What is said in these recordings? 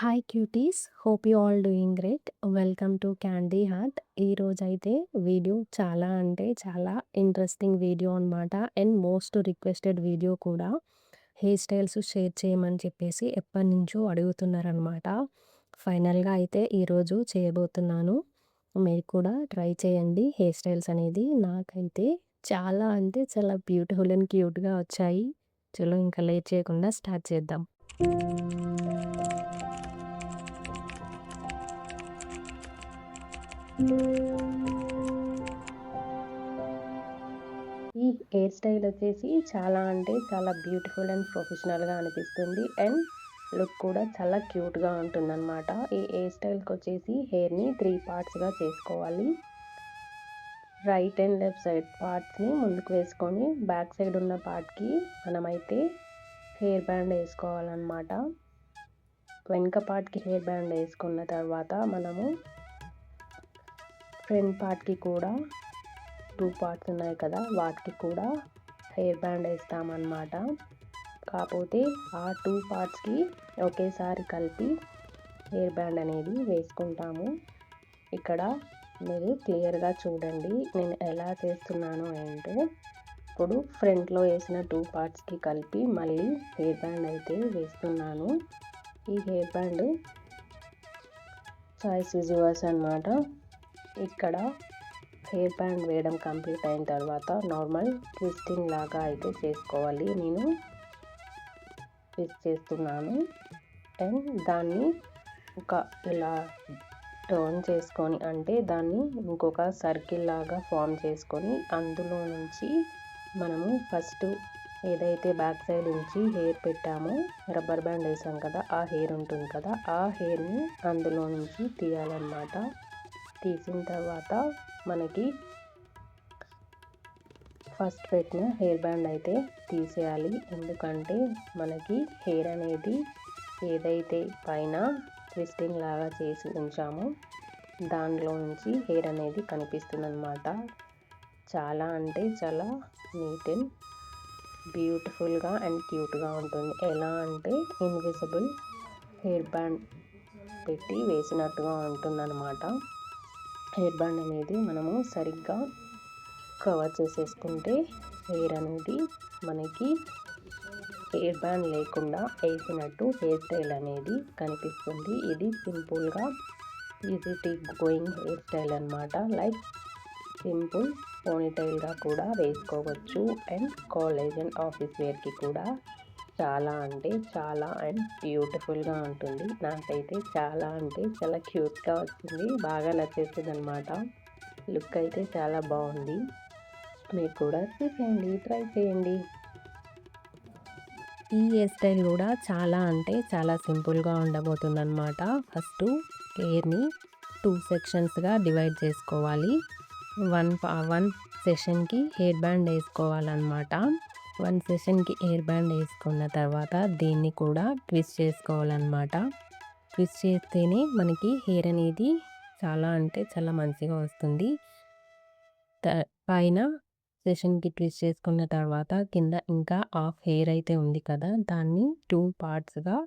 Hi cuties, hope you all doing great. Welcome to candy heart. ఈరోజైతే video చాలా అంటే చాలా ఇంట్రెస్టింగ్ వీడియో అనమాట. అండ్ మోస్ట్ రిక్వెస్టెడ్ వీడియో కూడా. హెయిర్ స్టైల్స్ షేర్ చేయమని చెప్పేసి ఎప్పటినుంచో అడుగుతున్నారనమాట. ఫైనల్గా అయితే ఈరోజు చేయబోతున్నాను. మీరు కూడా ట్రై చేయండి. హెయిర్ స్టైల్స్ అనేది నాకైతే చాలా అంటే చాలా బ్యూటిఫుల్ అండ్ క్యూట్గా వచ్చాయి. చలో ఇంకా లేట్ చేయకుండా స్టార్ట్ చేద్దాం. ఈ హెయిర్ స్టైల్ వచ్చేసి చాలా అంటే చాలా బ్యూటిఫుల్ అండ్ ప్రొఫెషనల్గా అనిపిస్తుంది. అండ్ లుక్ కూడా చాలా క్యూట్గా ఉంటుందన్నమాట. ఈ హెయిర్ స్టైల్కి వచ్చేసి హెయిర్ని 3 పార్ట్స్గా చేసుకోవాలి. రైట్ అండ్ లెఫ్ట్ సైడ్ పార్ట్స్ని ముందుకు వేసుకొని బ్యాక్ సైడ్ ఉన్న పార్ట్కి మనమైతే హెయిర్ బ్యాండ్ వేసుకోవాలన్నమాట. వెనుక పార్ట్కి హెయిర్ బ్యాండ్ వేసుకున్న తర్వాత మనము ఫ్రంట్ పార్ట్కి కూడా 2 పార్ట్స్ ఉన్నాయి కదా, వాటికి కూడా హెయిర్ బ్యాండ్ వేస్తామన్నమాట. కాకపోతే ఆ 2 పార్ట్స్కి ఒకేసారి కలిపి హెయిర్ బ్యాండ్ అనేది వేసుకుంటాము. ఇక్కడ మీరు క్లియర్గా చూడండి నేను ఎలా చేస్తున్నానో ఏంటో. ఇప్పుడు ఫ్రంట్లో వేసిన 2 పార్ట్స్కి కలిపి మళ్ళీ హెయిర్ బ్యాండ్ అయితే వేస్తున్నాను. ఈ hair band choice is yours అన్నమాట. ఇక్కడ హెయిర్ బ్యాండ్ వేయడం కంప్లీట్ అయిన తర్వాత నార్మల్ ట్విస్టింగ్ లాగా అయితే చేసుకోవాలి. నేను ట్విస్ట్ చేస్తున్నాను. అండ్ దాన్ని ఇలా టర్న్ చేసుకొని, అంటే దాన్ని ఇంకొక సర్కిల్ లాగా ఫామ్ చేసుకొని అందులో నుంచి మనము ఫస్ట్ ఏదైతే బ్యాక్ సైడ్ నుంచి హెయిర్ పెట్టామో, రబ్బర్ బ్యాండ్ వేసాం కదా, ఆ హెయిర్ ఉంటుంది కదా, ఆ హెయిర్ని అందులో నుంచి తీయాలన్నమాట. తీసిన తర్వాత మనకి ఫస్ట్ పెట్టిన హెయిర్ బ్యాండ్ అయితే తీసేయాలి. ఎందుకంటే మనకి హెయిర్ అనేది ఏదైతే పైన ట్విస్టింగ్ లాగా చేసి ఉంచామో దానిలో నుంచి హెయిర్ అనేది కనిపిస్తుంది అన్నమాట. చాలా అంటే చాలా నీట్ అండ్ బ్యూటిఫుల్గా అండ్ క్యూట్గా ఉంటుంది. ఎలా అంటే ఇన్విజిబుల్ హెయిర్ బ్యాండ్ పెట్టి వేసినట్టుగా ఉంటుందన్నమాట. హెయిర్ బ్యాండ్ అనేది మనము సరిగ్గా కవర్ చేసేసుకుంటే హెయిర్ అనేది మనకి హెయిర్ బ్యాండ్ లేకుండా వేసినట్టు హెయిర్ స్టైల్ అనేది కనిపిస్తుంది. ఇది సింపుల్గా ఈజీ గోయింగ్ హెయిర్ స్టైల్ అన్నమాట. లైక్ సింపుల్ పోనీటైల్గా కూడా వేసుకోవచ్చు. అండ్ కాలేజ్ అండ్ ఆఫీస్ వేర్కి కూడా చాలా అంటే చాలా అండ్ బ్యూటిఫుల్గా ఉంటుంది. నాకైతే చాలా అంటే చాలా క్యూట్గా వచ్చింది, బాగా నచ్చేసింది అనమాట. లుక్ అయితే చాలా బాగుంది. మీరు కూడా చూసేయండి, ట్రై చేయండి. ఈ హెయిర్ స్టైల్ కూడా చాలా అంటే చాలా సింపుల్గా ఉండబోతుందన్నమాట. ఫస్ట్ హెయిర్ని 2 సెక్షన్స్గా డివైడ్ చేసుకోవాలి. వన్ సెషన్కి హెయిర్ బ్యాండ్ వేసుకోవాలన్నమాట. 1 సెషన్కి హెయిర్ బ్యాండ్ వేసుకున్న తర్వాత దీన్ని కూడా ట్విస్ట్ చేసుకోవాలన్నమాట. ట్విస్ట్ చేస్తేనే మనకి హెయిర్ అనేది చాలా అంటే చాలా మంచిగా వస్తుంది. పైన సెషన్కి ట్విస్ట్ చేసుకున్న తర్వాత కింద ఇంకా హాఫ్ హెయిర్ అయితే ఉంది కదా, దాన్ని 2 పార్ట్స్గా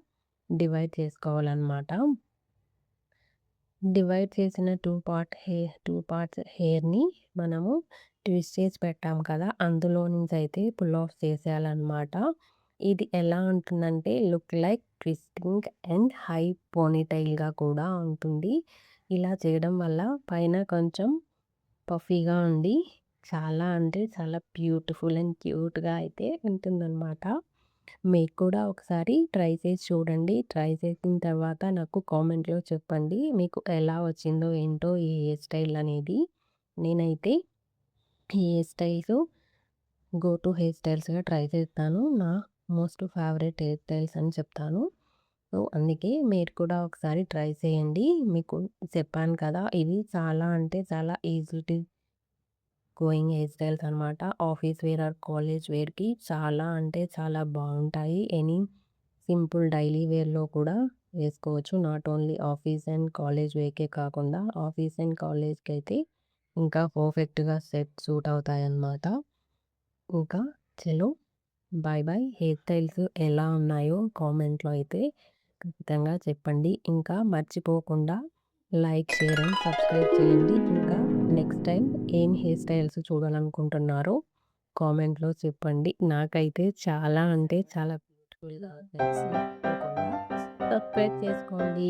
డివైడ్ చేసుకోవాలన్నమాట. డివైడ్ చేసిన 2 పార్ట్స్ హెయిర్ని మనము ట్విస్ట్ చేసి పెట్టాం కదా, అందులో నుంచి అయితే పుల్ ఆఫ్ చేసేయాలన్నమాట. ఇది ఎలా ఉంటుందంటే look like twisting and high పోనీటైల్గా కూడా ఉంటుంది. ఇలా చేయడం వల్ల పైన కొంచెం పఫీగా ఉండి చాలా అంటే చాలా బ్యూటిఫుల్ అండ్ క్యూట్గా అయితే ఉంటుందన్నమాట. మీకు కూడా ఒకసారి ట్రై చేసి చూడండి. ట్రై చేసిన తర్వాత నాకు కామెంట్లో చెప్పండి మీకు ఎలా వచ్చిందో ఏంటో ఈ హెయిర్ స్టైల్ అనేది. నేనైతే ఈ hair styles go to hair స్టైల్స్గా ట్రై చేస్తాను. నా మోస్ట్ ఫేవరెట్ హెయిర్ స్టైల్స్ అని చెప్తాను. సో అందుకే మీరు కూడా ఒకసారి ట్రై చేయండి. మీకు చెప్పాను కదా, ఇవి చాలా అంటే చాలా ఈజీ గోయింగ్ హెయిర్ స్టైల్స్ అనమాట. ఆఫీస్ వేర్ ఆర్ కాలేజ్ వేర్కి చాలా అంటే చాలా బాగుంటాయి. ఎనీ సింపుల్ డైలీ వేర్లో కూడా వేసుకోవచ్చు. Not only office and college వేర్కే కాకుండా ఆఫీస్ అండ్ కాలేజ్కి అయితే ఇంకా పర్ఫెక్ట్గా సూట్ అవుతాయి అన్నమాట. ఇంకా చలో బాయ్ బాయ్. హెయిర్ స్టైల్స్ ఎలా ఉన్నాయో కామెంట్లో అయితే ఖచ్చితంగా చెప్పండి. ఇంకా మర్చిపోకుండా లైక్, షేర్ అండ్ సబ్స్క్రైబ్ చేయండి. ఇంకా నెక్స్ట్ టైమ్ ఏం హెయిర్ స్టైల్స్ చూడాలనుకుంటున్నారో కామెంట్‌లో చెప్పండి. నాకైతే చాలా అంటే చాలా బ్యూటిఫుల్‌గా తెలిసింది. తప్పకుండా సబ్స్క్రైబ్ చేసుకోండి.